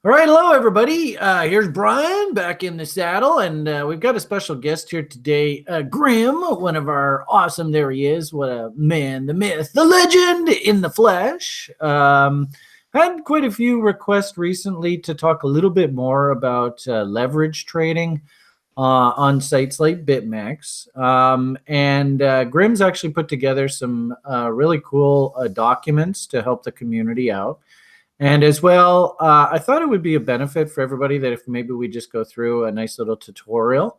All right, hello everybody. Here's Brian back in the saddle, and we've got a special guest here today, Grim, one of our awesome. There he is. What a man, the myth, the legend in the flesh. Had quite a few requests recently to talk a little bit more about leverage trading on sites like BitMEX. And Grim's actually put together some really cool documents to help the community out. And as well, I thought it would be a benefit for everybody that if maybe we just go through a nice little tutorial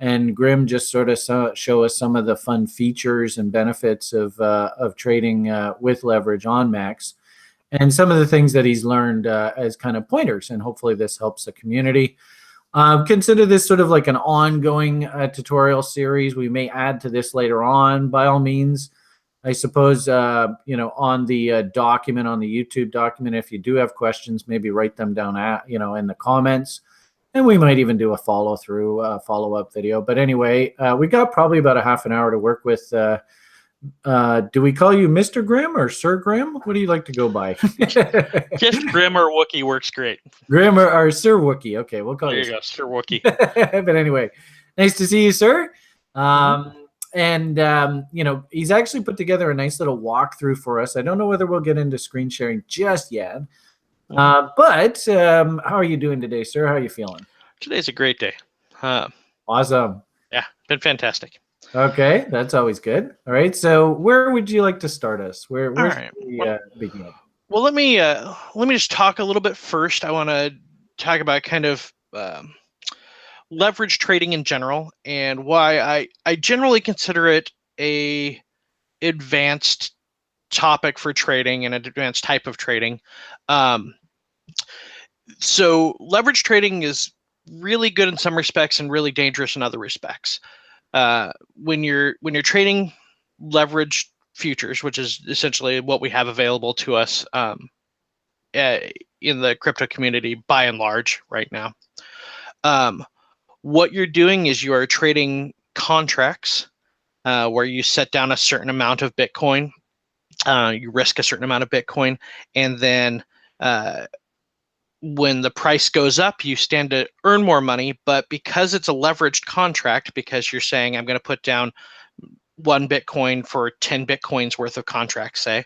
and Grim just sort of show us some of the fun features and benefits of trading with leverage on Max and some of the things that he's learned as kind of pointers. And hopefully this helps the community. Consider this sort of like an ongoing tutorial series. We may add to this later on, by all means. I suppose, on the document, on the YouTube document, if you do have questions, maybe write them down in the comments. And we might even do a follow-up video. But anyway, we got probably about a half an hour to work with. Do we call you Mr. Grim or Sir Grim? What do you like to go by? Just Grim or Wookie works great. Grim or Sir Wookie. Okay, we'll call you. There you go, Sir Wookie. But anyway, nice to see you, sir. He's actually put together a nice little walkthrough for us. I don't know whether we'll get into screen sharing just yet. But how are you doing today, sir? How are you feeling? Today's a great day. Awesome. Yeah, been fantastic. Okay, that's always good. All right, so where would you like to start us? Where should we begin? Well, let me just talk a little bit first. I want to talk about kind of leverage trading in general and why I generally consider it a advanced topic for trading and an advanced type of trading. So leverage trading is really good in some respects and really dangerous in other respects. When you're trading leveraged futures, which is essentially what we have available to us in the crypto community by and large right now. What you're doing is you are trading contracts where you set down a certain amount of Bitcoin, you risk a certain amount of Bitcoin, and then when the price goes up, you stand to earn more money. But because it's a leveraged contract, because you're saying I'm going to put down 1 Bitcoin for 10 Bitcoins worth of contracts, say,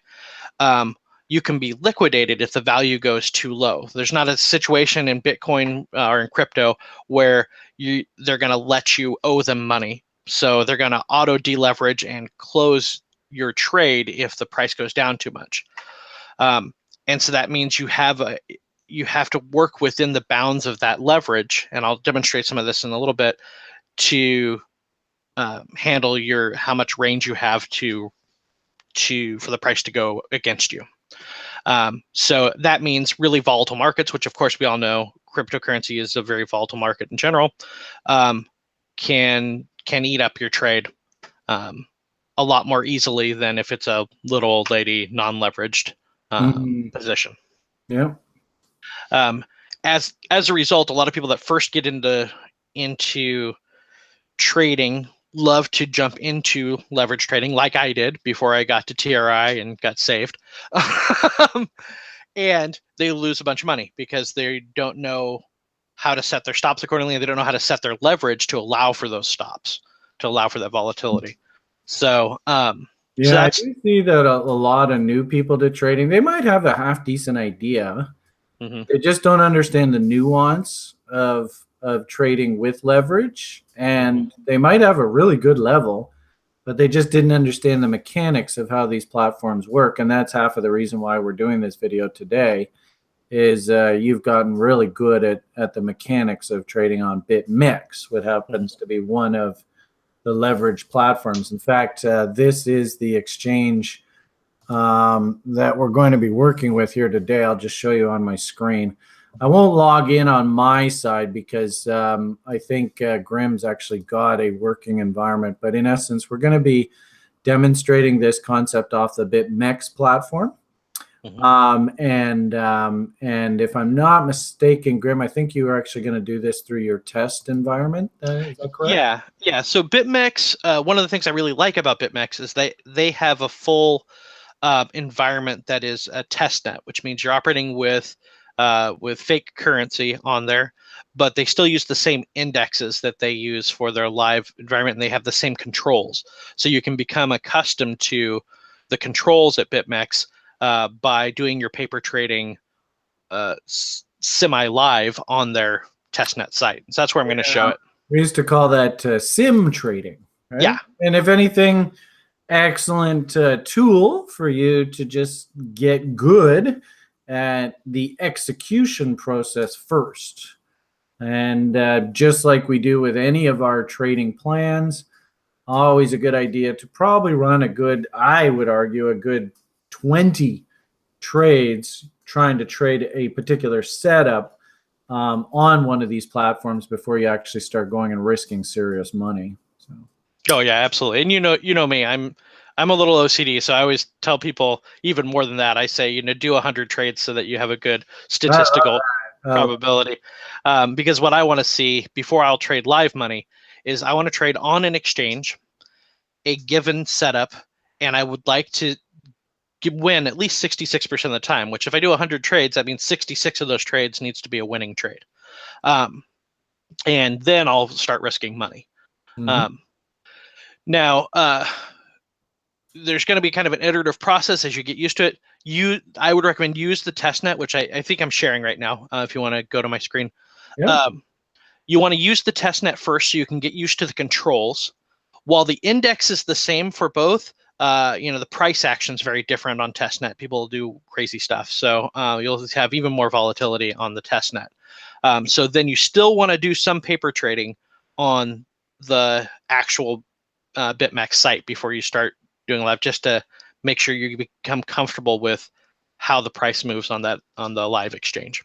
you can be liquidated if the value goes too low. There's not a situation in Bitcoin or in crypto where they're going to let you owe them money. So they're going to auto deleverage and close your trade if the price goes down too much. And so that means you have to work within the bounds of that leverage. And I'll demonstrate some of this in a little bit to handle how much range you have for the price to go against you. So that means really volatile markets, which of course we all know cryptocurrency is a very volatile market in general, can eat up your trade a lot more easily than if it's a little old lady non-leveraged position. Yeah. As a result, a lot of people that first get into trading love to jump into leverage trading like I did before I got to TRI and got saved. And they lose a bunch of money because they don't know how to set their stops accordingly. They don't know how to set their leverage to allow for those stops, to allow for that volatility. So, I do see that a lot of new people to trading, they might have a half decent idea. They just don't understand the nuance of trading with leverage, and they might have a really good level, but they just didn't understand the mechanics of how these platforms work. And that's half of the reason why we're doing this video today is you've gotten really good at the mechanics of trading on BitMEX, what happens to be one of the leverage platforms. In fact, this is the exchange that we're going to be working with here today. I'll just show you on my screen. I won't log in on my side because I think Grim's actually got a working environment. But in essence, we're going to be demonstrating this concept off the BitMEX platform. And if I'm not mistaken, Grim, I think you are actually going to do this through your test environment. Is that correct? Yeah. So BitMEX, one of the things I really like about BitMEX is they have a full environment that is a test net, which means you're operating with with fake currency on there, but they still use the same indexes that they use for their live environment, and they have the same controls. So you can become accustomed to the controls at BitMEX by doing your paper trading semi-live on their testnet site. So that's where I'm going to show it. We used to call that sim trading, right? Yeah. And if anything, excellent tool for you to just get good at the execution process first. And just like we do with any of our trading plans, always a good idea to probably run a good, I would argue, a good 20 trades trying to trade a particular setup on one of these platforms before you actually start going and risking serious money. So. Oh yeah, absolutely. And you know me, I'm a little OCD, so I always tell people even more than that. I say, do 100 trades so that you have a good statistical probability. Because what I want to see before I'll trade live money is I want to trade on an exchange, a given setup, and I would like to win at least 66% of the time, which if I do 100 trades, that means 66 of those trades needs to be a winning trade. And then I'll start risking money. Mm-hmm. Now, there's going to be kind of an iterative process as you get used to it. I would recommend use the testnet, which I think I'm sharing right now. If you want to go to my screen, you want to use the testnet first so you can get used to the controls. While the index is the same for both, the price action is very different on testnet. People do crazy stuff, so you'll have even more volatility on the testnet. So then you still want to do some paper trading on the actual BitMEX site before you start doing live, just to make sure you become comfortable with how the price moves on the live exchange.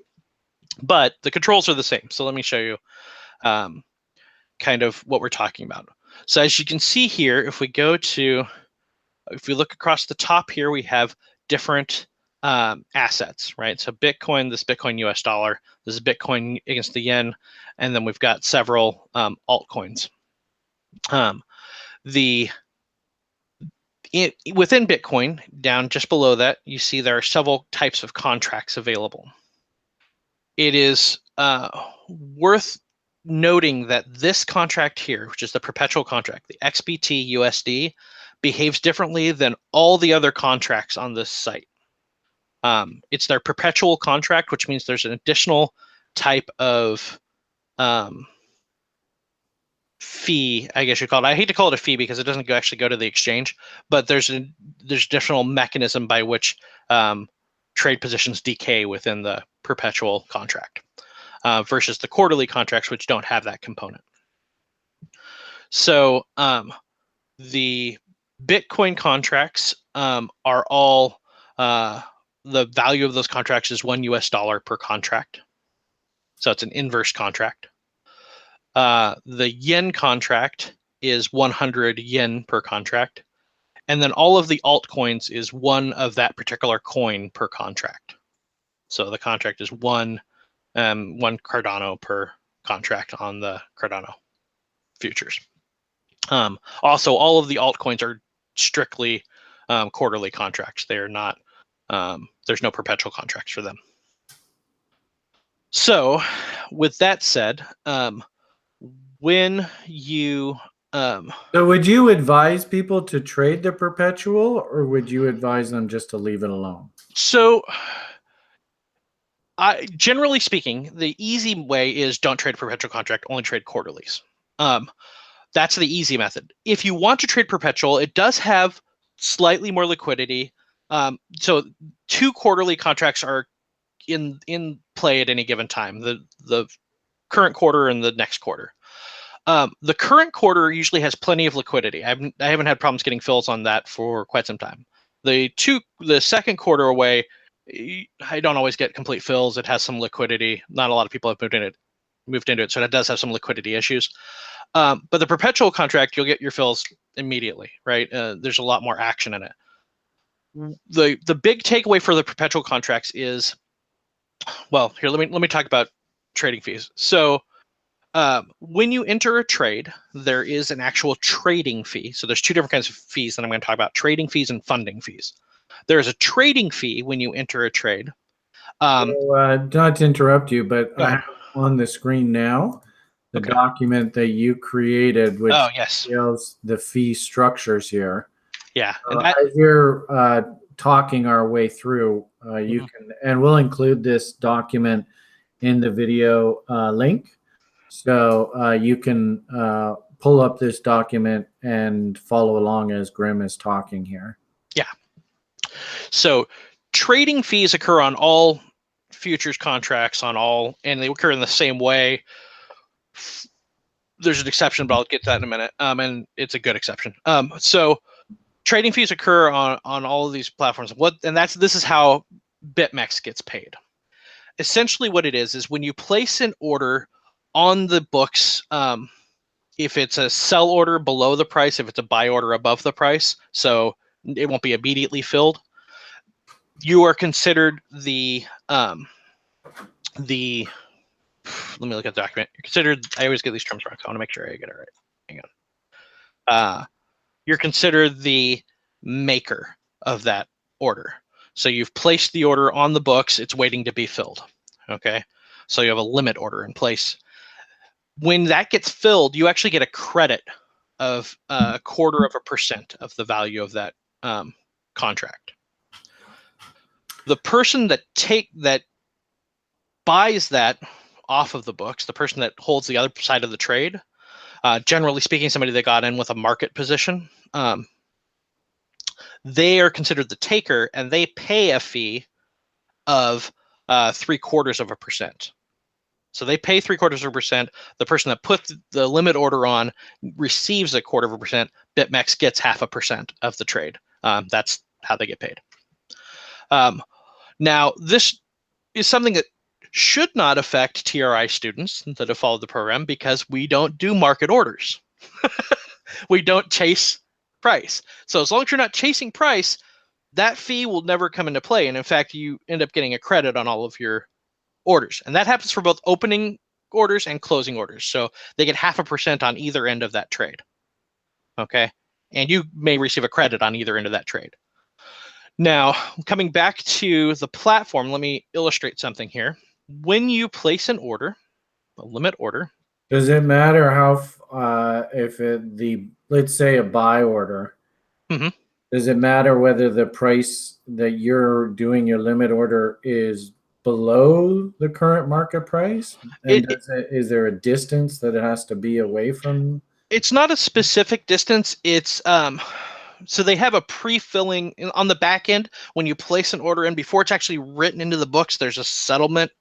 But the controls are the same. So let me show you kind of what we're talking about. So as you can see here, if we look across the top here, we have different assets, right? So Bitcoin, this Bitcoin US dollar, this is Bitcoin against the yen, and then we've got several altcoins. Within Bitcoin, down just below that, you see there are several types of contracts available. It is worth noting that this contract here, which is the perpetual contract, the XBT USD, behaves differently than all the other contracts on this site. It's their perpetual contract, which means there's an additional type of fee, I guess you call it. I hate to call it a fee because it doesn't actually go to the exchange, but there's additional mechanism by which trade positions decay within the perpetual contract versus the quarterly contracts, which don't have that component. So the Bitcoin contracts are all, the value of those contracts is $1 US per contract. So it's an inverse contract. The yen contract is 100 yen per contract. And then all of the altcoins is one of that particular coin per contract. So the contract is one Cardano per contract on the Cardano futures. Also, all of the altcoins are strictly quarterly contracts. They are not, there's no perpetual contracts for them. So with that said, when you so would you advise people to trade the perpetual, or would you advise them just to leave it alone? So generally speaking, the easy way is don't trade perpetual contract, only trade quarterlies. That's the easy method. If you want to trade perpetual, it does have slightly more liquidity. So 2 quarterly contracts are in play at any given time, the current quarter and the next quarter. The current quarter usually has plenty of liquidity. I haven't had problems getting fills on that for quite some time. The second quarter away, I don't always get complete fills. It has some liquidity. Not a lot of people have moved into it, so it does have some liquidity issues. But the perpetual contract, you'll get your fills immediately, right? There's a lot more action in it. The big takeaway for the perpetual contracts is, well, here, let me talk about trading fees. So when you enter a trade, there is an actual trading fee. So there's 2 different kinds of fees that I'm going to talk about: trading fees and funding fees. There is a trading fee when you enter a trade, Not to interrupt you, but Go I ahead. have on the screen now the Okay. document that you created, which Oh, yes. details the fee structures here. Yeah. And that, As you're talking our way through, you Mhm. can, and we'll include this document in the video link. So you can pull up this document and follow along as Grim is talking here. Yeah. So trading fees occur on all futures contracts and they occur in the same way. There's an exception, but I'll get to that in a minute. And it's a good exception. So trading fees occur on all of these platforms. This is how BitMEX gets paid. Essentially, what it is when you place an order on the books, if it's a sell order below the price, if it's a buy order above the price, so it won't be immediately filled, you are considered let me look at the document. You're considered, I always get these terms wrong, so I want to make sure I get it right. Hang on. You're considered the maker of that order. So you've placed the order on the books, it's waiting to be filled. Okay. So you have a limit order in place. When that gets filled, you actually get a credit of 0.25% of the value of that contract. The person that buys that off of the books, the person that holds the other side of the trade, generally speaking, somebody that got in with a market position, they are considered the taker, and they pay a fee of 0.75%. So they pay 0.75%. The person that put the limit order on receives 0.25%. BitMEX gets 0.5% of the trade. That's how they get paid. Now, this is something that should not affect TRI students that have followed the program, because we don't do market orders. We don't chase price. So as long as you're not chasing price, that fee will never come into play. And in fact, you end up getting a credit on all of your orders. And that happens for both opening orders and closing orders. So they get 0.5% on either end of that trade. Okay. And you may receive a credit on either end of that trade. Now, coming back to the platform, let me illustrate something here. When you place an order, a limit order. Does it matter how, let's say a buy order, Mm-hmm. does it matter whether the price that you're doing your limit order is below the current market price? And is there a distance that it has to be away from? It's not a specific distance. It's so they have a pre-filling on the back end. When you place an order in, before it's actually written into the books, there's a settlement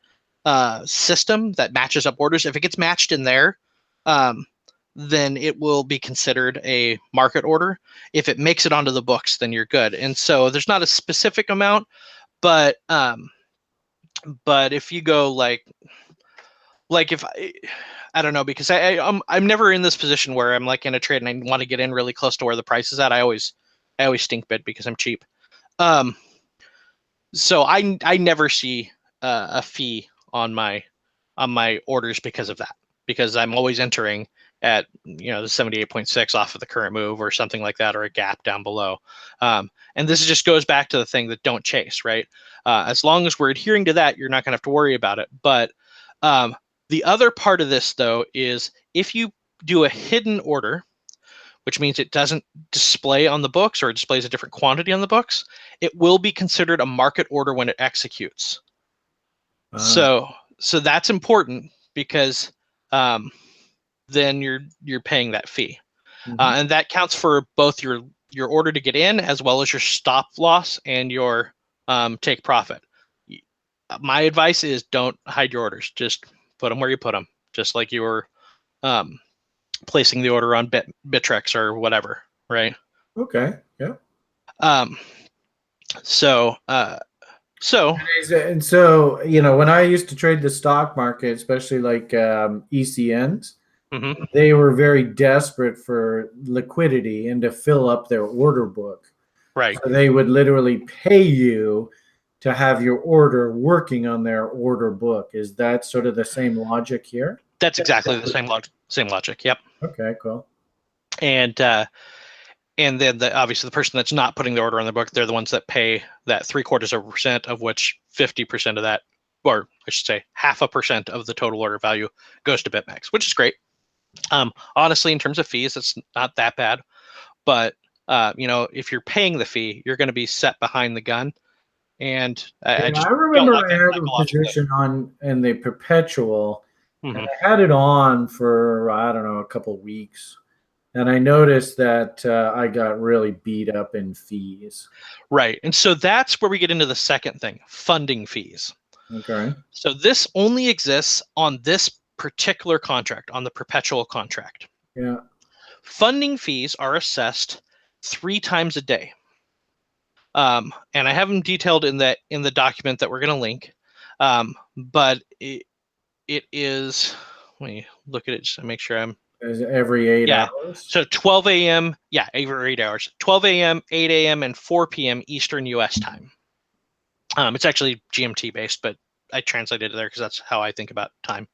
system that matches up orders. If it gets matched in there, then it will be considered a market order. If it makes it onto the books, then you're good. And so there's not a specific amount, but if you go like if I don't know, because I'm never in this position where I'm like in a trade and I want to get in really close to where the price is at. I always stink bid because I'm cheap. So I never see a fee on my orders because of that, because I'm always entering at the 78.6 off of the current move or something like that, or a gap down below. And this just goes back to the thing that don't chase, right? As long as we're adhering to that, you're not going to have to worry about it. But the other part of this, though, is if you do a hidden order, which means it doesn't display on the books, or it displays a different quantity on the books, it will be considered a market order when it executes. So that's important, because then you're paying that fee. And that counts for both your order to get in, as well as your stop loss and your take profit. My advice is don't hide your orders. Just put them where you put them, just like you were placing the order on Bittrex or whatever, right? Okay. Yeah. So And so, when I used to trade the stock market, especially like ECNs, mm-hmm. they were very desperate for liquidity and to fill up their order book. Right. So they would literally pay you to have your order working on their order book. Is that sort of the same logic here? That's exactly the same logic. Yep. Okay, cool. And And then obviously the person that's not putting the order on the book, they're the ones that pay that 0.75%, of which 50% of that, or I should say 0.5% of the total order value goes to BitMEX, which is great. Honestly, in terms of fees, it's not that bad. But if you're paying the fee, you're going to be set behind the gun. And I just remember don't like I that had a psychologically. position on in the perpetual, Mhm. and I had it on for I don't know a couple weeks, and I noticed that I got really beat up in fees. Right. And so that's where we get into the second thing, funding fees. Okay. So this only exists on this particular contract, on the perpetual contract. Yeah. Funding fees are assessed 3 times a day. And I have them detailed in the document that we're going to link. But it is, let me look at it just to make sure I'm. Is it every 8 hours? So 12 a.m. Yeah, every 8 hours. 12 a.m., 8 a.m., and 4 p.m. Eastern U.S. time. It's actually GMT based, but I translated it there because that's how I think about time.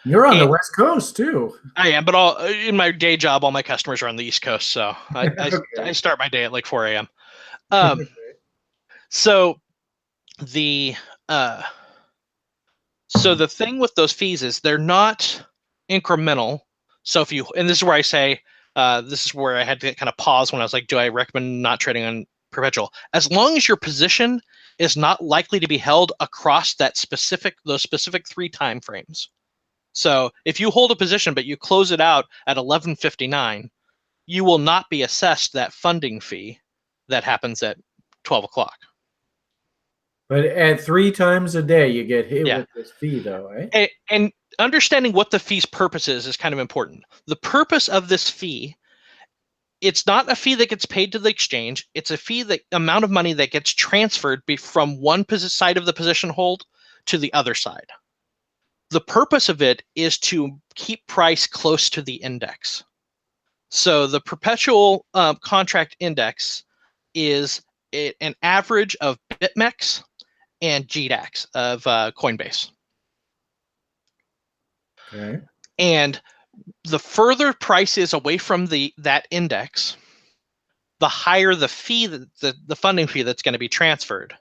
You're on the West Coast too. I am, but in my day job, all my customers are on the East Coast, so I start my day at like 4 a.m. So the thing with those fees is they're not incremental. So and this is where I say, this is where I had to kind of pause when I was like, do I recommend not trading on perpetual? As long as your position is not likely to be held across those specific 3 time frames. So if you hold a position but you close it out at 11:59, you will not be assessed that funding fee that happens at 12 o'clock. But at 3 times a day, you get hit with this fee, though, right? And understanding what the fee's purpose is kind of important. The purpose of this fee, it's not a fee that gets paid to the exchange. It's a fee, that amount of money that gets transferred from one side of the position hold to the other side. The purpose of it is to keep price close to the index. So the perpetual contract index is an average of BitMEX and GDAX of Coinbase. Okay. And the further price is away from that index, the higher the fee, the funding fee that's going to be transferred.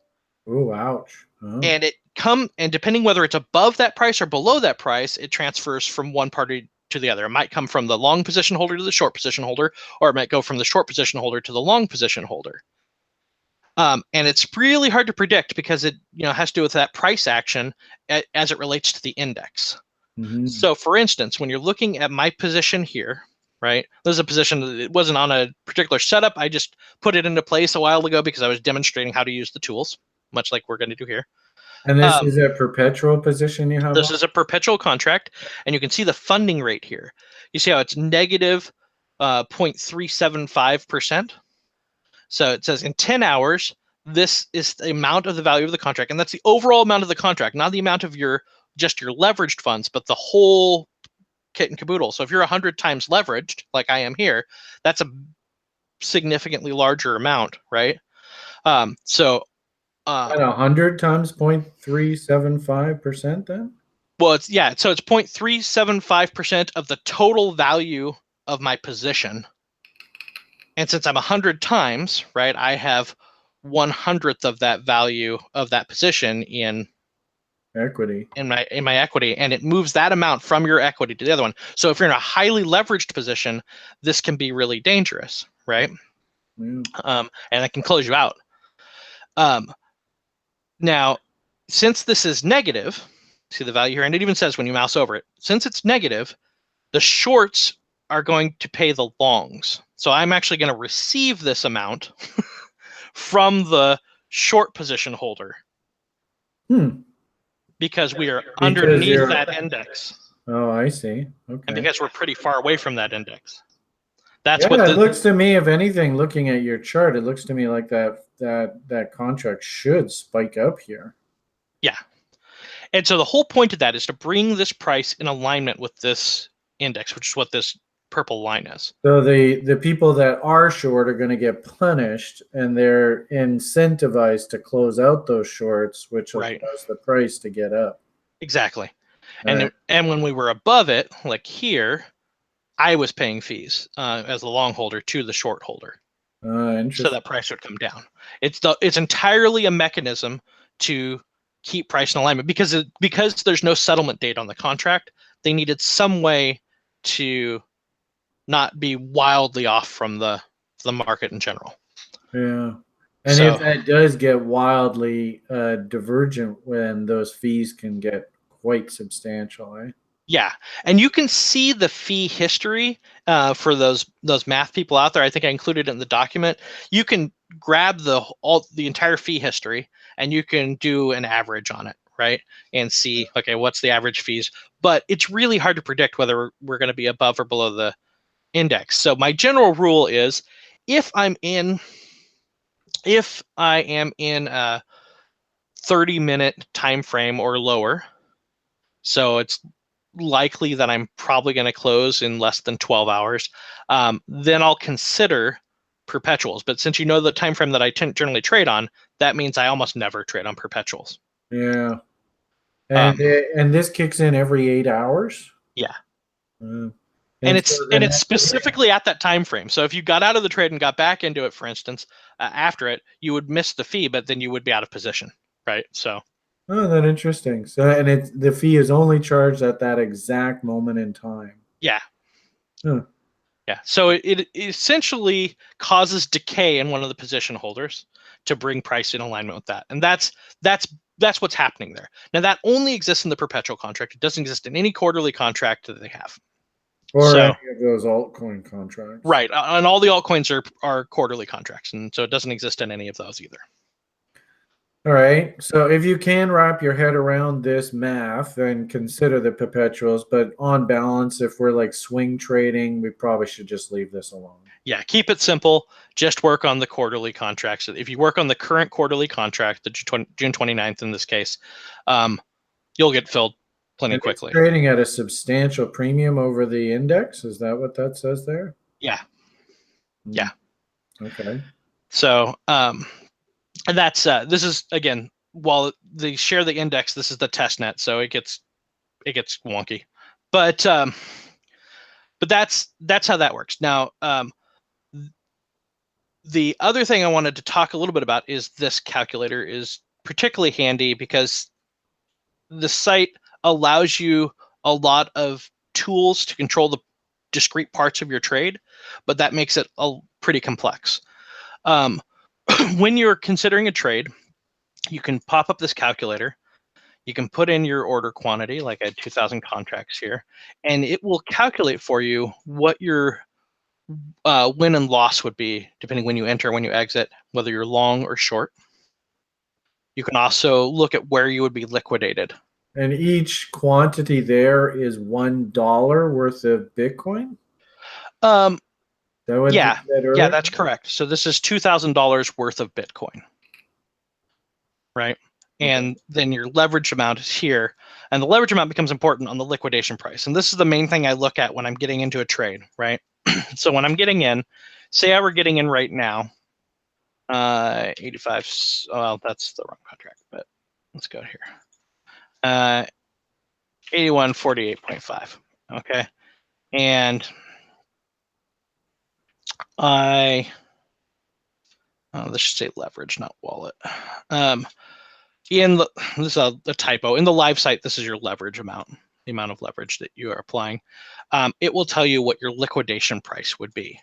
Oh, ouch. Oh. And depending whether it's above that price or below that price, it transfers from one party to the other. It might come from the long position holder to the short position holder, or it might go from the short position holder to the long position holder. And it's really hard to predict because it has to do with that price action as it relates to the index. Mm-hmm. So for instance, when you're looking at my position here, right? This is a position that it wasn't on a particular setup. I just put it into place a while ago because I was demonstrating how to use the tools, much like we're going to do here. And this is a perpetual position you have? This is a perpetual contract, and you can see the funding rate here. You see how it's negative 0.375%. So it says in 10 hours, this is the amount of the value of the contract, and that's the overall amount of the contract, not the amount of just your leveraged funds, but the whole kit and caboodle. So if you're 100 times leveraged, like I am here, that's a significantly larger amount, right? So at 100 times 0.375% then? Well, so it's 0.375% of the total value of my position. And since I'm 100 times, right, I have 1/100th of that value of that position in equity. In my equity, and it moves that amount from your equity to the other one. So if you're in a highly leveraged position, this can be really dangerous, right? Yeah. And it can close you out. Now, since this is negative, see the value here, and it even says when you mouse over it, since it's negative, the shorts are going to pay the longs. So I'm actually going to receive this amount from the short position holder. Because we are underneath that index. Oh, I see. Okay. And because we're pretty far away from that index. That's what it looks to me, if anything, looking at your chart, it looks to me like that contract should spike up here. Yeah. And so the whole point of that is to bring this price in alignment with this index, which is what this purple line is. So the people that are short are going to get punished, and they're incentivized to close out those shorts, which will cause the price to get up. Exactly. And when we were above it, like here, I was paying fees as the long holder to the short holder. So Interesting. that price would come down. It's entirely a mechanism to keep price in alignment because there's no settlement date on the contract. They needed some way to not be wildly off from the market in general. Yeah. And if So that does get wildly divergent, when those fees can get quite substantial, eh? yeah, and you can see the fee history for those math people out there. I think I included it in the document. You can grab the entire fee history and you can do an average on it, right? And see, okay, what's the average fees? But it's really hard to predict whether we're going to be above or below the index. So my general rule is, if I am in a 30-minute time frame or lower, so it's likely that I'm probably going to close in less than 12 hours, then I'll consider perpetuals. But since you know the time frame that I generally trade on, that means I almost never trade on perpetuals. Yeah. And this kicks in every 8 hours? Yeah. Uh, And so it's specifically at that time frame. So if you got out of the trade and got back into it, for instance, after it, you would miss the fee, but then you would be out of position, right? So. Oh, that's interesting. So, and the fee is only charged at that exact moment in time. Yeah. Huh. Yeah. So it essentially causes decay in one of the position holders to bring price in alignment with that. And that's what's happening there. Now that only exists in the perpetual contract. It doesn't exist in any quarterly contract that they have. Or any of those altcoin contracts. Right. And all the altcoins are quarterly contracts. And so it doesn't exist in any of those either. All right. So if you can wrap your head around this math, then consider the perpetuals. But on balance, if we're like swing trading, we probably should just leave this alone. Yeah, keep it simple. Just work on the quarterly contracts. If you work on the current quarterly contract, the June 29th in this case, you'll get filled plenty quickly. It's trading at a substantial premium over the index. Is that what that says there? Yeah. Yeah. Okay. So, and that's this is, again, while they share the index, this is the test net, so it gets wonky, but that's how that works. Now, the other thing I wanted to talk a little bit about is this calculator is particularly handy because the site allows you a lot of tools to control the discrete parts of your trade, but that makes it pretty complex. When you're considering a trade, you can pop up this calculator. You can put in your order quantity, like I had 2,000 contracts here, and it will calculate for you what your win and loss would be, depending when you enter, when you exit, whether you're long or short. You can also look at where you would be liquidated. And each quantity there is $1 worth of Bitcoin? Yeah, that's correct. So this is $2,000 worth of Bitcoin, right? And then your leverage amount is here, and the leverage amount becomes important on the liquidation price. And this is the main thing I look at when I'm getting into a trade, right? So when I'm getting in, say I were getting in right now, 85. Well, that's the wrong contract, but let's go here. 8148.5. Okay, and this should say leverage, not wallet. This is a typo. In the live site, this is your leverage amount, the amount of leverage that you are applying. It will tell you what your liquidation price would be,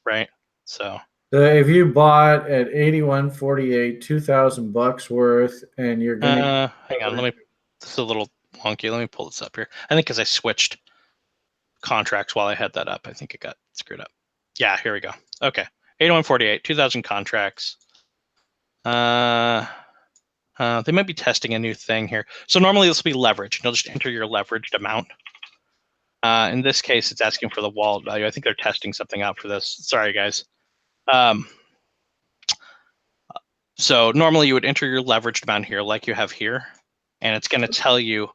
right? So if you bought at 81.48, $2,000 worth, and you're gonna hang on, this is a little wonky. Let me pull this up here. I think because I switched contracts while I had that up, I think it got screwed up. Yeah, here we go. Okay, 81.48, 2,000 contracts. They might be testing a new thing here. So normally this will be leverage. You'll just enter your leveraged amount. In this case, it's asking for the wallet value. I think they're testing something out for this. Sorry, guys. So normally you would enter your leveraged amount here, like you have here, and it's going to tell you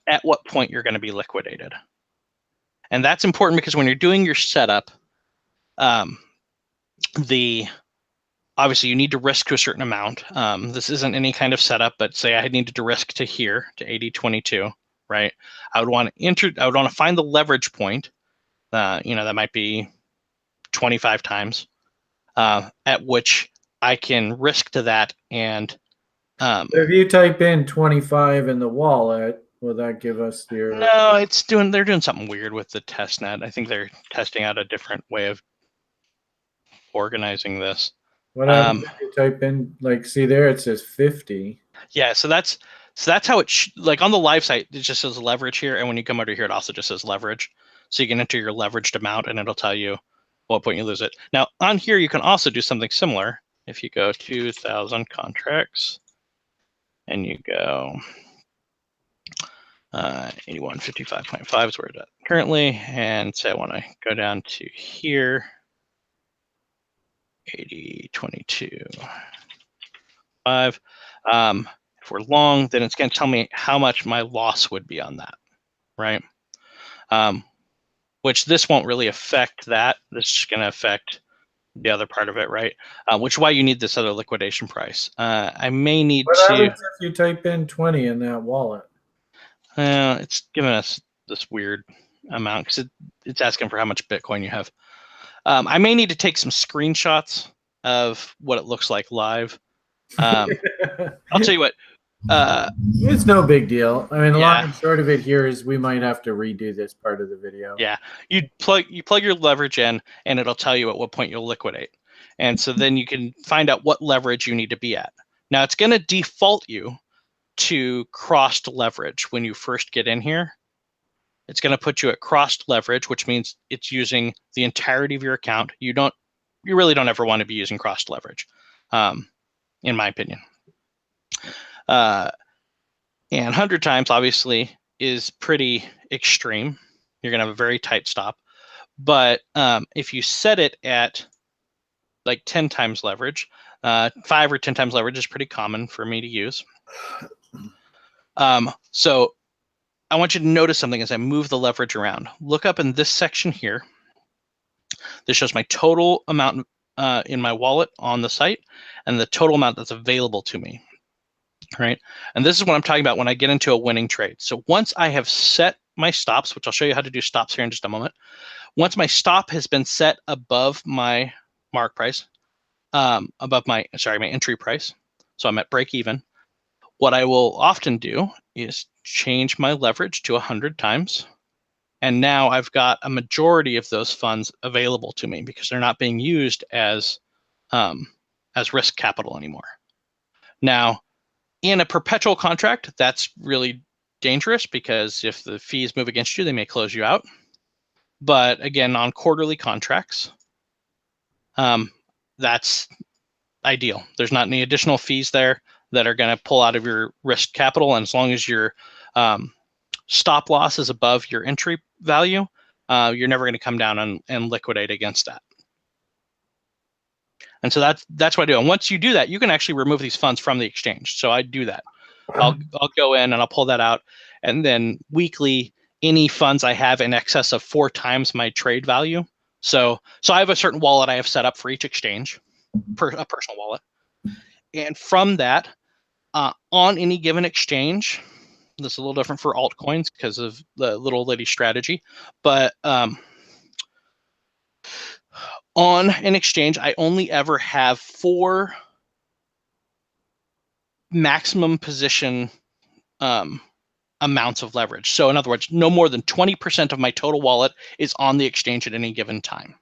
at what point you're going to be liquidated. And that's important because when you're doing your setup, obviously you need to risk to a certain amount. This isn't any kind of setup, but say I needed to risk to here, to 80.22, right? I would want to find the leverage point. That might be 25 times, at which I can risk to that. And if you type in 25 in the wallet, will that give us your? No, they're doing something weird with the test net. I think they're testing out a different way of organizing this. What happens if you type in, like, see there, it says 50. Yeah, so that's how it like on the live site, it just says leverage here, and when you come over here, it also just says leverage. So you can enter your leveraged amount, and it'll tell you what point you lose it. Now on here, you can also do something similar. If you go 2,000 contracts, and you go 8155.5 is where it's at currently, and say I want to go down to here, 8022.5. If we're long, then it's going to tell me how much my loss would be on that, right? Which this won't really affect that. This is going to affect the other part of it, right? Which is why you need this other liquidation price. I may need What to. happens if you type in 20 in that wallet? It's giving us this weird amount because it's asking for how much Bitcoin you have. I may need to take some screenshots of what it looks like live. I'll tell you what. It's no big deal. I mean, the long and short of it here is we might have to redo this part of the video. Yeah, you plug your leverage in, and it'll tell you at what point you'll liquidate, and so then you can find out what leverage you need to be at. Now it's going to default you to crossed leverage when you first get in here. It's going to put you at crossed leverage, which means it's using the entirety of your account. You really don't ever want to be using crossed leverage, in my opinion. And 100 times obviously is pretty extreme. You're going to have a very tight stop. But if you set it at like 10 times leverage, 5 or 10 times leverage is pretty common for me to use. So I want you to notice something as I move the leverage around. Look up in this section here. This shows my total amount in my wallet on the site and the total amount that's available to me. Right, and this is what I'm talking about when I get into a winning trade. So once I have set my stops, which I'll show you how to do stops here in just a moment. Once my stop has been set above my mark price, above my entry price, so I'm at break even, what I will often do is change my leverage to 100 times, and now I've got a majority of those funds available to me because they're not being used as risk capital anymore. Now, in a perpetual contract, that's really dangerous because if the fees move against you, they may close you out. But again, on quarterly contracts, that's ideal. There's not any additional fees there that are going to pull out of your risk capital. And as long as your stop loss is above your entry value, you're never going to come down and liquidate against that. And so that's what I do. And once you do that, you can actually remove these funds from the exchange. So I do that. I'll go in and I'll pull that out. And then weekly, any funds I have in excess of 4 times my trade value. So I have a certain wallet I have set up for each exchange, a personal wallet. And from that, on any given exchange, this is a little different for altcoins because of the little lady strategy, but on an exchange, I only ever have 4 maximum position amounts of leverage. So in other words, no more than 20% of my total wallet is on the exchange at any given time.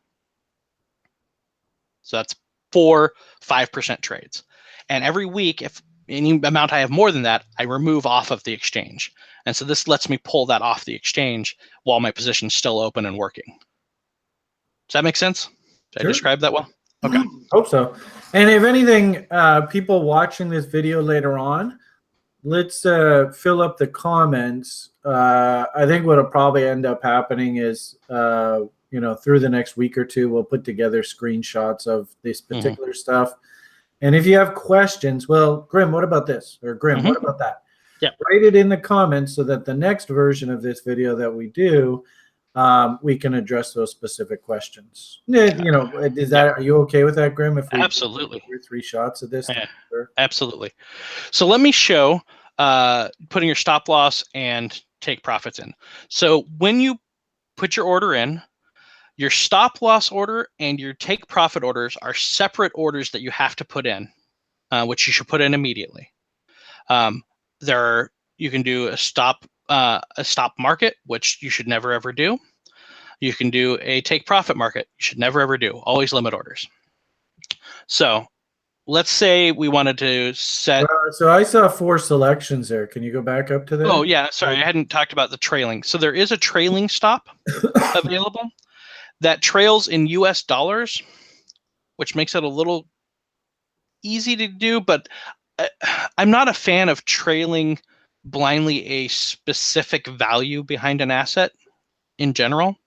So that's 4 5% trades. And every week, if any amount I have more than that, I remove off of the exchange. And so this lets me pull that off the exchange while my position's still open and working. Does that make sense? Did I describe that well? Okay. Hope so. And if anything, people watching this video later on, let's fill up the comments. I think what'll probably end up happening is, through the next week or two, we'll put together screenshots of this particular stuff. And if you have questions, well, Grim, what about this? Or Grim, what about that? Yeah. Write it in the comments so that the next version of this video that we do, we can address those specific questions. Are you okay with that, Grim? If we absolutely 3 shots of this? Yeah, absolutely. So let me show putting your stop loss and take profits in. So when you put your order in, your stop loss order and your take profit orders are separate orders that you have to put in, which you should put in immediately. You can do a stop market, which you should never ever do. You can do a take profit market. You should never ever do. Always limit orders. So let's say we wanted to set. So I saw 4 selections there. Can you go back up to that? Oh yeah, sorry, I hadn't talked about the trailing. So there is a trailing stop available that trails in US dollars, which makes it a little easy to do, but I'm not a fan of trailing blindly a specific value behind an asset in general.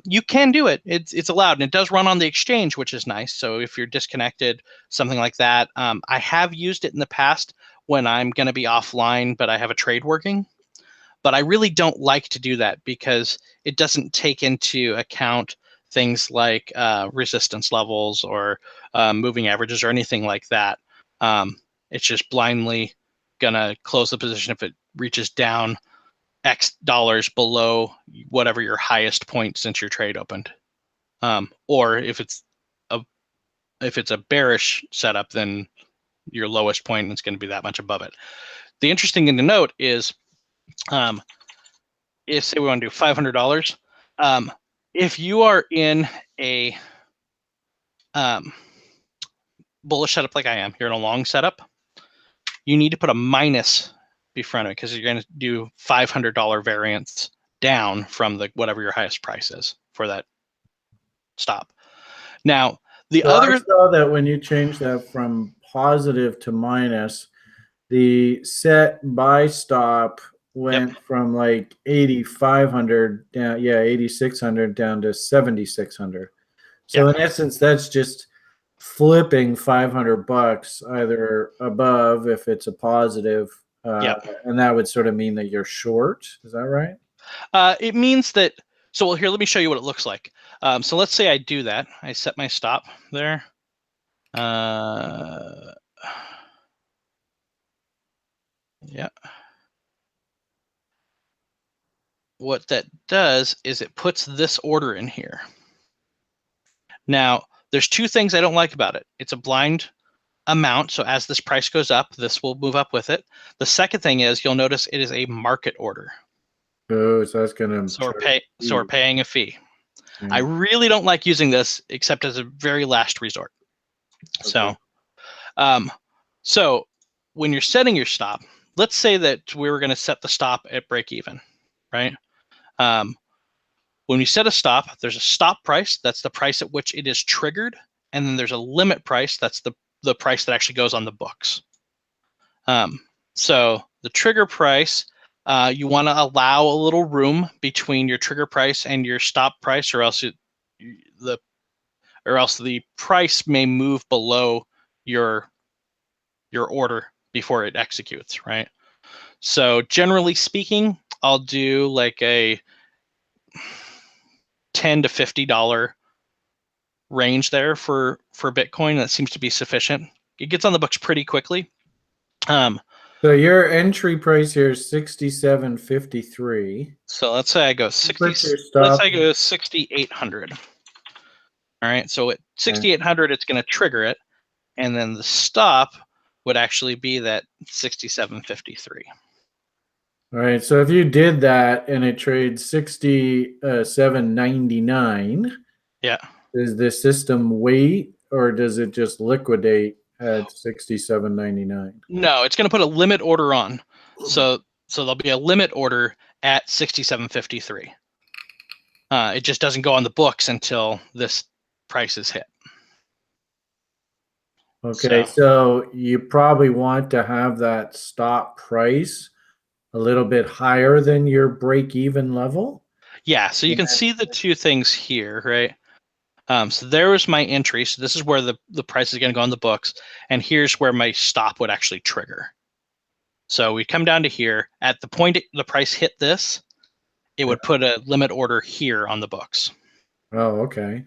You can do it. It's allowed, and it does run on the exchange, which is nice. So if you're disconnected, something like that. I have used it in the past when I'm going to be offline, but I have a trade working. But I really don't like to do that because it doesn't take into account things like resistance levels or moving averages or anything like that. It's just blindly going to close the position if it reaches down X dollars below whatever your highest point since your trade opened. Or if it's a bearish setup, then your lowest point is going to be that much above it. The interesting thing to note is, if say we want to do $500, if you are in a bullish setup like I am, you're in a long setup, you need to put a minus before it because you're going to do $500 variance down from whatever your highest price is for that stop. Now, I saw that when you change that from positive to minus, the set buy stop went from like 8,500 down, 8,600 down to 7,600. So in essence, that's just flipping $500 either above if it's a positive, and that would sort of mean that you're short. Is that right? It means that. So well, here, let me show you what it looks like. So let's say I do that. I set my stop there. Yeah. What that does is it puts this order in here. Now, there's 2 things I don't like about it. It's a blind amount, so as this price goes up, this will move up with it. The second thing is you'll notice it is a market order. Oh, so that's going to. So we're paying a fee. I really don't like using this except as a very last resort. Okay. So when you're setting your stop, let's say that we were going to set the stop at break even, right? When you set a stop, there's a stop price. That's the price at which it is triggered. And then there's a limit price. That's the price that actually goes on the books. So the trigger price, you want to allow a little room between your trigger price and your stop price, or else the price may move below your order before it executes, right? So generally speaking, I'll do like a $10 to $50 range there for Bitcoin. That seems to be sufficient. It gets on the books pretty quickly. So your entry price here is 67.53. So let's say I go 60. Let's say I go 6,800. All right. So at 6,800, it's going to trigger it, and then the stop would actually be that 67.53. All right. So if you did that and it trades 67.99, does the system wait or does it just liquidate at 67.99? No, it's going to put a limit order on. So there'll be a limit order at 67.53. It just doesn't go on the books until this price is hit. Okay, so you probably want to have that stop price a little bit higher than your break-even level. Yeah, so you can see the 2 things here, right? So there was my entry. So this is where the price is going to go on the books. And here's where my stop would actually trigger. So we come down to here. At the point the price hit this, it would put a limit order here on the books. Oh, okay.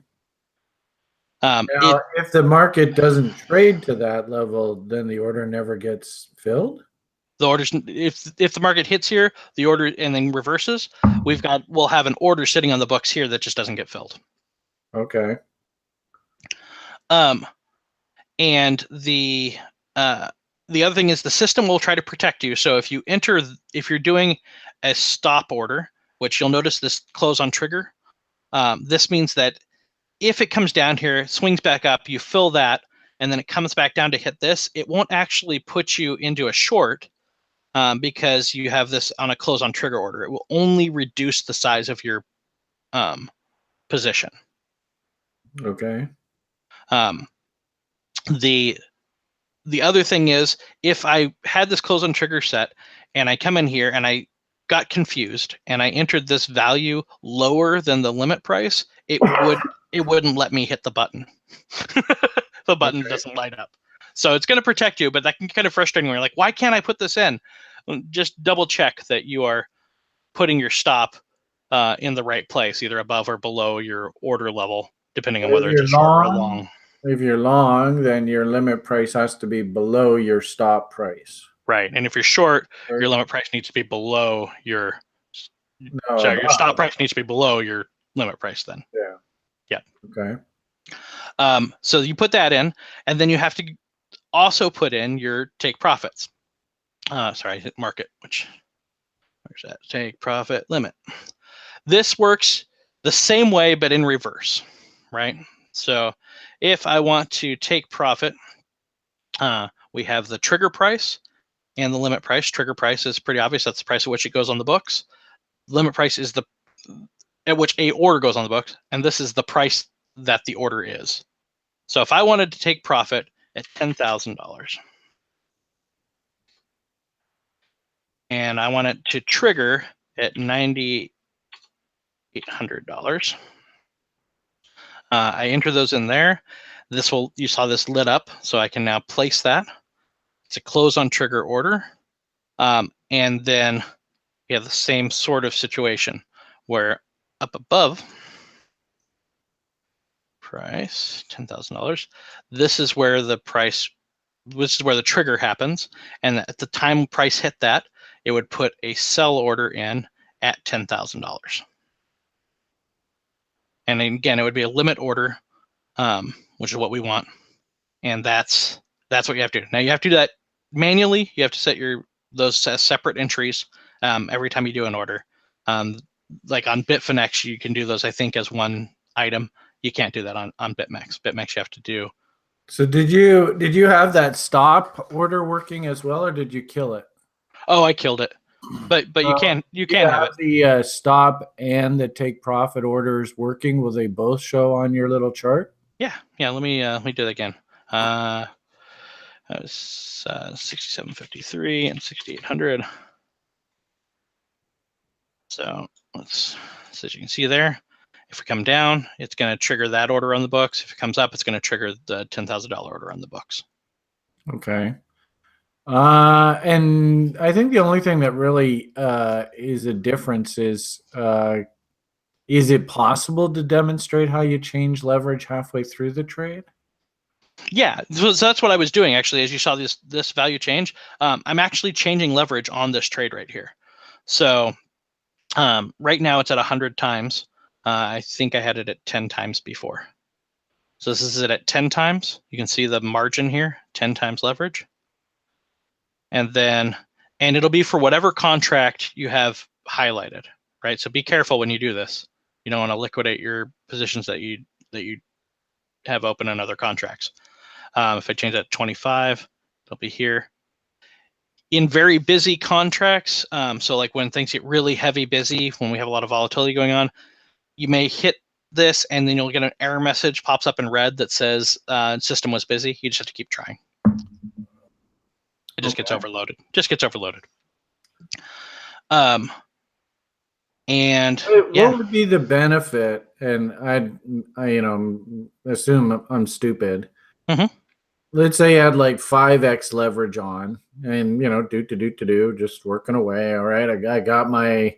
Now, if the market doesn't trade to that level, then the order never gets filled? The orders, if the market hits here, the order and then reverses, we'll have an order sitting on the books here that just doesn't get filled. Okay. And the other thing is the system will try to protect you. So if you're doing a stop order, which you'll notice this close on trigger, this means that if it comes down here, swings back up, you fill that, and then it comes back down to hit this, it won't actually put you into a short because you have this on a close on trigger order. It will only reduce the size of your position. Okay. The other thing is, if I had this close on trigger set and I come in here and I got confused and I entered this value lower than the limit price, it wouldn't let me hit the button. The button doesn't light up. So it's going to protect you, but that can be kind of frustrating when you're like, why can't I put this in? Just double check that you are putting your stop in the right place, either above or below your order level, depending on whether it's a short or a long. If you're long, then your limit price has to be below your stop price. Right. And if you're short, your limit price needs to be below your your stop price needs to be below your limit price then. Yeah. Yeah. Okay. So you put that in, and then you have to also put in your take profits. Sorry, I hit market, where's that? Take profit limit. This works the same way, but in reverse, right? So if I want to take profit, we have the trigger price and the limit price. Trigger price is pretty obvious. That's the price at which it goes on the books. Limit price is at which a order goes on the books, and this is the price that the order is. So if I wanted to take profit at $10,000 and I want it to trigger at $9,800, I enter those in there. You saw this lit up, so I can now place that. It's a close on trigger order. And then you have the same sort of situation where up above, price $10,000. This is where the trigger happens, and at the time price hit that, it would put a sell order in at $10,000. And again, it would be a limit order, which is what we want, and that's what you have to do. Now you have to do that manually. You have to set those as separate entries every time you do an order. Like on Bitfinex, you can do those, I think, as one item. You can't do that on BitMEX. BitMEX you have to do. So did you have that stop order working as well, or did you kill it? Oh, I killed it. But you can have it. The stop and the take profit orders working. Will they both show on your little chart? Yeah. Let me do that again. That was 6753 and 6800. So as you can see there, if we come down, it's going to trigger that order on the books. If it comes up, it's going to trigger the $10,000 order on the books. Okay. And I think the only thing that really is a difference is it possible to demonstrate how you change leverage halfway through the trade? Yeah, so that's what I was doing actually. As you saw this value change, I'm actually changing leverage on this trade right here. So right now it's at 100 times. I think I had it at 10 times before. So this is it at 10 times. You can see the margin here, 10 times leverage. And it'll be for whatever contract you have highlighted, right? So be careful when you do this. You don't want to liquidate your positions that you have open in other contracts. If I change that to 25, it'll be here. In very busy contracts, so like when things get really heavy busy, when we have a lot of volatility going on, you may hit this and then you'll get an error message pops up in red that says system was busy. You just have to keep trying. It just gets overloaded. And what would be the benefit? And I assume I'm stupid. Mm-hmm. Let's say you had like 5x leverage on, and just working away. All right, I got my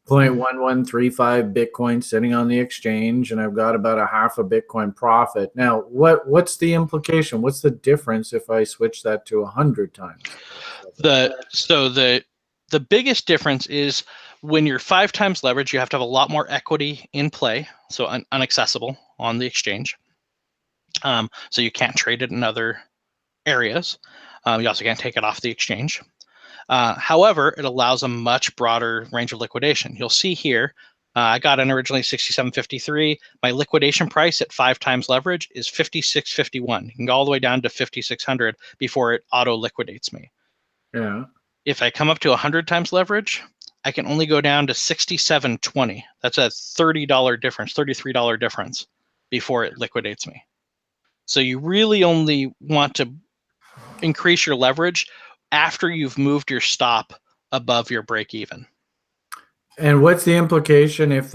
0.1135 Bitcoin sitting on the exchange, and I've got about a half a Bitcoin profit. Now, what's the implication? What's the difference if I switch that to 100 times? The biggest difference is when you're 5 times leverage, you have to have a lot more equity in play, so unaccessible on the exchange. So you can't trade it in other areas. You also can't take it off the exchange. However, it allows a much broader range of liquidation. You'll see here, I got in originally 67.53. My liquidation price at 5 times leverage is 56.51. You can go all the way down to 5,600 before it auto liquidates me. Yeah. If I come up to 100 times leverage, I can only go down to 67.20. That's a $30 difference, $33 difference before it liquidates me. So you really only want to increase your leverage after you've moved your stop above your break even. And what's the implication if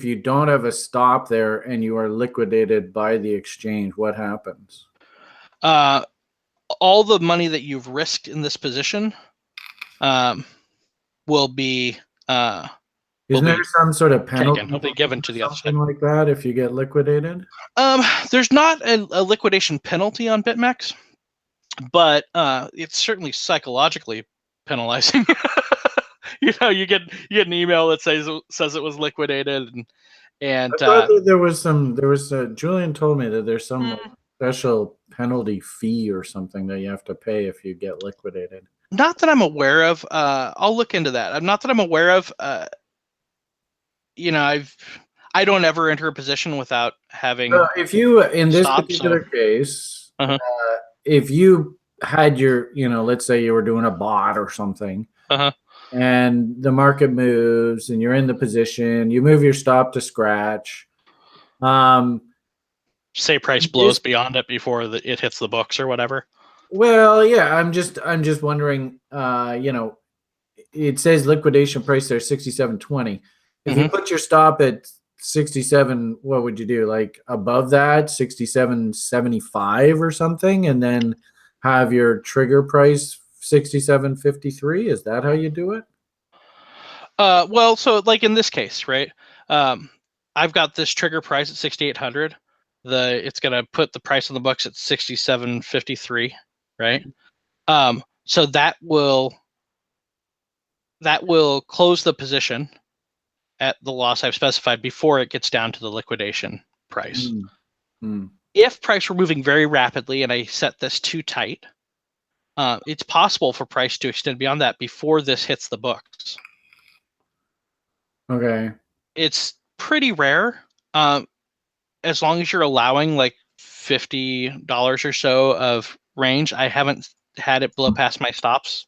you don't have a stop there and you are liquidated by the exchange, what happens? All the money that you've risked in this position will be Isn't there some sort of penalty? It'll be given to the other side. Something like that if you get liquidated? There's not a liquidation penalty on BitMEX, but it's certainly psychologically penalizing. You get an email that says it was liquidated, and I thought that there was Julian told me that there's some special penalty fee or something that you have to pay if you get liquidated. Not that I'm aware of. I'll look into that. Not that I'm aware of. I don't ever enter a position without having. If you in this particular case, if you had your, let's say you were doing a bot or something, and the market moves and you're in the position, you move your stop to scratch. Say price blows beyond it before it hits the books or whatever. Well, yeah, I'm just wondering. It says liquidation price there 67.20. If you put your stop at 67, what would you do? Like above that, 67.75 or something, and then have your trigger price 67.53? Is that how you do it? Well, so like in this case, right? I've got this trigger price at 6,800. It's gonna put the price on the books at 67.53, right? So that will close the position at the loss I've specified before it gets down to the liquidation price. If price were moving very rapidly and I set this too tight, it's possible for price to extend beyond that before this hits the books. Okay. It's pretty rare, as long as you're allowing like $50 or so of range. I haven't had it blow past my stops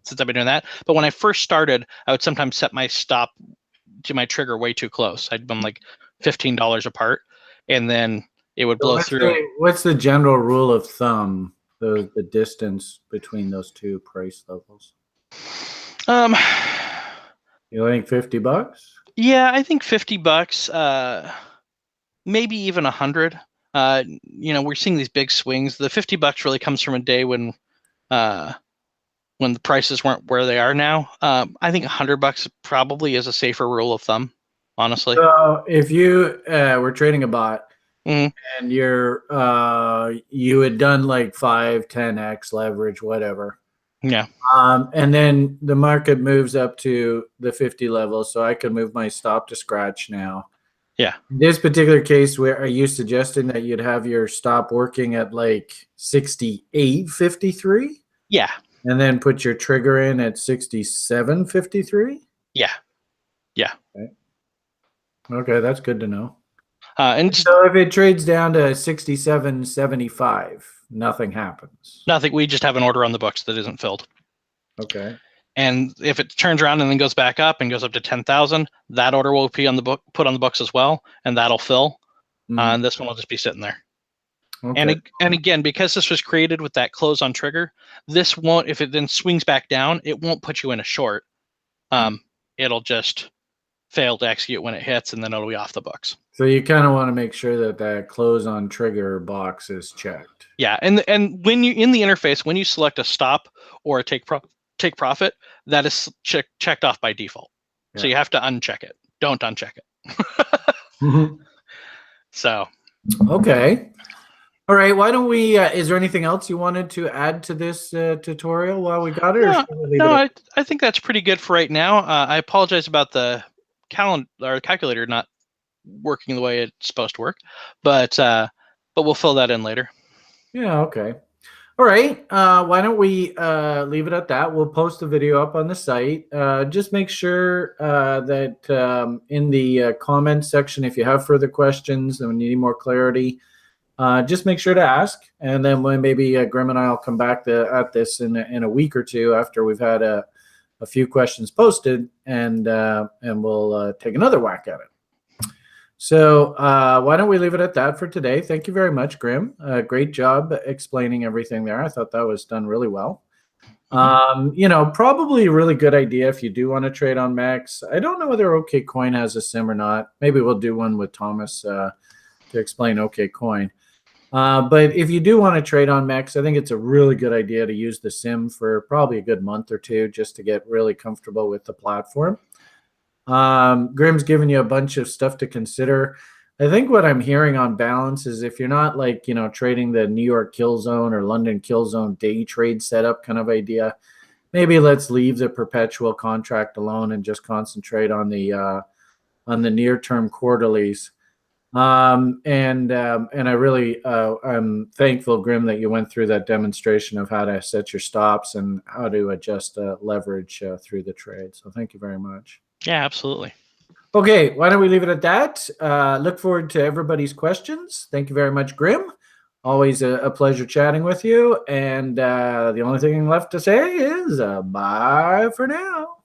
since I've been doing that. But when I first started, I would sometimes set my stop to my trigger way too close. I'd been like $15 apart, and then it would blow through. What's the general rule of thumb, the distance between those two price levels? You think $50? Yeah, I think $50. Maybe even 100. We're seeing these big swings. The $50 really comes from a day when the prices weren't where they are now. I think $100 probably is a safer rule of thumb, honestly. So if you were trading a bot and you had done like 5, 10x leverage, whatever. Yeah. And then the market moves up to the 50 level, so I could move my stop to scratch now. Yeah. In this particular case, where are you suggesting that you'd have your stop working at like 68.53? Yeah. And then put your trigger in at 67.53? Yeah. Yeah. Okay, that's good to know. And so if it trades down to 67.75, nothing happens. Nothing. We just have an order on the books that isn't filled. Okay. And if it turns around and then goes back up and goes up to 10,000, that order will be on the book, put on the books as well, and that'll fill. And this one will just be sitting there. Okay. And again, because this was created with that close on trigger, this won't. If it then swings back down, it won't put you in a short. It'll just fail to execute when it hits, and then it'll be off the books. So you kind of want to make sure that that close on trigger box is checked. Yeah, and when you in the interface, when you select a stop or a take profit, that is checked off by default. Yeah. So you have to uncheck it. Don't uncheck it. So. Okay. All right, why don't we, is there anything else you wanted to add to this tutorial while we got it? Or No, should we leave no, it I think that's pretty good for right now. I apologize about the calculator not working the way it's supposed to work, but we'll fill that in later. Yeah, okay. All right, why don't we leave it at that? We'll post the video up on the site. Just make sure that in the comments section, if you have further questions and you need more clarity, just make sure to ask. And then when maybe Grim and I will come back at this in a week or two after we've had a few questions posted, and we'll take another whack at it. So why don't we leave it at that for today? Thank you very much, Grim. Great job explaining everything there. I thought that was done really well. Probably a really good idea if you do want to trade on Max. I don't know whether OKCoin has a sim or not. Maybe we'll do one with Thomas to explain OKCoin. But if you do want to trade on Max, I think it's a really good idea to use the sim for probably a good month or two just to get really comfortable with the platform. Grim's given you a bunch of stuff to consider. I think what I'm hearing on balance is if you're not trading the New York kill zone or London kill zone day trade setup kind of idea, maybe let's leave the perpetual contract alone and just concentrate on the near term quarterlies. And I really I'm thankful, Grim, that you went through that demonstration of how to set your stops and how to adjust leverage through the trade. So thank you very much. Yeah, absolutely. Okay, why don't we leave it at that? Look forward to everybody's questions. Thank you very much, Grim. Always a pleasure chatting with you. And the only thing left to say is bye for now.